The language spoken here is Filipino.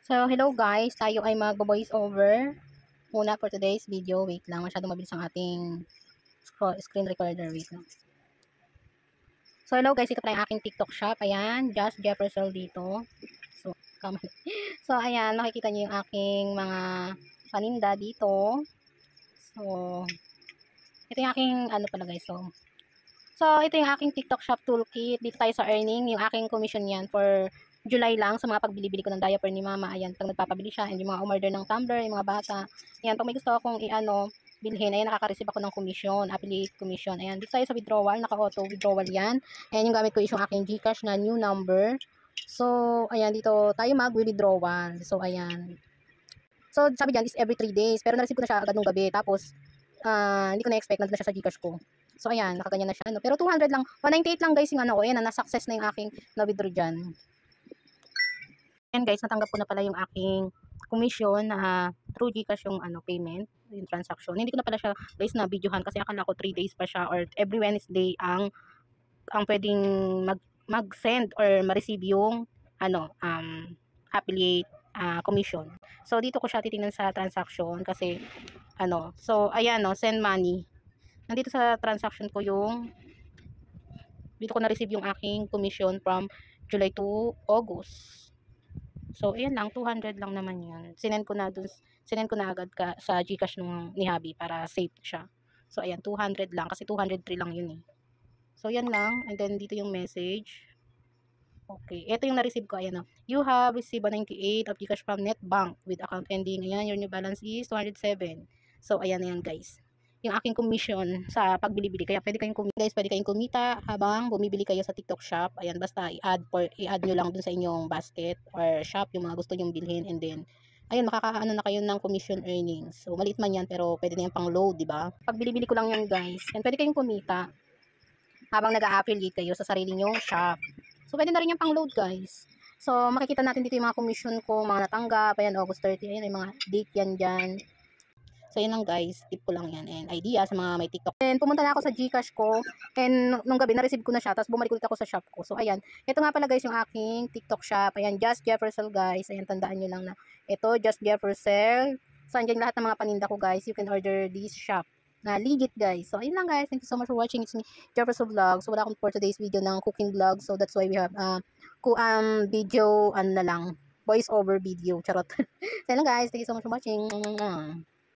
So, hello guys. Tayo ay mag-voice over muna for today's video. Wait lang. Masyadong mabilis ang ating screen recorder. Wait lang. So, hello guys. Ito pala yung aking TikTok shop. Ayan. Just Jefferson dito. So, come on. So, ayan. Makikita niyo yung aking mga paninda dito. So, ito yung aking ano pala guys. So, ito yung aking TikTok shop toolkit. Dito tayo sa earning. Yung aking commission yan for July lang sa mga pagbili-bili ko ng diaper ni mama. Ayan, pag nagpapabili siya. And yung mga umorder ng tumbler, yung mga bata. Ayan, pag may gusto akong bilhin, ayan, nakaka-receive ako ng commission, affiliate commission. Ayan, dito tayo sa withdrawal. Naka-auto withdrawal yan. Ayan, yung gamit ko is yung aking Gcash na new number. So, ayan, dito tayo mag-withdrawal. So, ayan. So, sabi dyan is every 3 days. Pero na-receive ko na siya agad nung gabi. Tapos, hindi ko na-expect, nandun na siya sa Gcash ko. So, ayan, nakaganyan na siya. Ano. Pero 200 lang, 198 lang guys yung ano ko. Ayan, na-success na yung aking na-withdraw dyan. Ayan guys, natanggap ko na pala yung aking commission na through Gcash yung payment, yung transaction. Hindi ko na pala siya guys na videohan kasi akala ko 3 days pa siya or every Wednesday ang pwedeng mag-send or ma-receive yung affiliate commission. So, dito ko siya titingnan sa transaction kasi so ayan send money. Nandito sa transaction ko dito ko na-receive yung aking commission from July to August. So, ayan lang, 200 lang naman yun. Sinend ko na agad sa Gcash ni Habi para safe siya. So, ayan, 200 lang kasi 203 lang yun eh. So, yan lang. And then, dito yung message. Okay, ito yung na-receive ko. Ayan o. You have received 198 of Gcash from NetBank with account ending. Ayan, your new balance is 207. So, ayan na yan guys. Yung aking commission sa pagbili-bili. Kaya pwede kayong kumita habang bumibili kayo sa TikTok shop. Ayan, basta i-add nyo lang dun sa inyong basket or shop yung mga gusto nyong bilhin, and then ayun, makakaano na kayo ng commission earnings. So, maliit man yan pero pwede na yung pang load, di ba? Pag bili-bili ko lang yan guys. And pwede kayong kumita habang nag-a-affiliate kayo sa sarili nyong shop. So, pwede na rin yung pang load guys. So, makikita natin dito yung mga commission ko, mga natanggap. Ayan, August 30. Ayan, yung mga date yan dyan. So, yun lang guys. Tip ko lang yan. And idea sa mga may TikTok. And pumunta na ako sa Gcash ko. And nung gabi, na-receive ko na siya. Tapos bumalik ulit ako sa shop ko. So, ayan. Ito nga pala guys yung aking TikTok shop. Ayan, Just Jefferson guys. Ayan, tandaan nyo lang na ito, Just Jefferson. So, andyan lahat ng mga paninda ko guys. You can order this shop na legit guys. So, ayun lang guys. Thank you so much for watching. It's me, Jefferson Vlog. So, wala akong for today's video ng cooking vlog. So, that's why we have video, na lang, voice over video. Charot. So, ayun lang guys. Thank you so much for watching.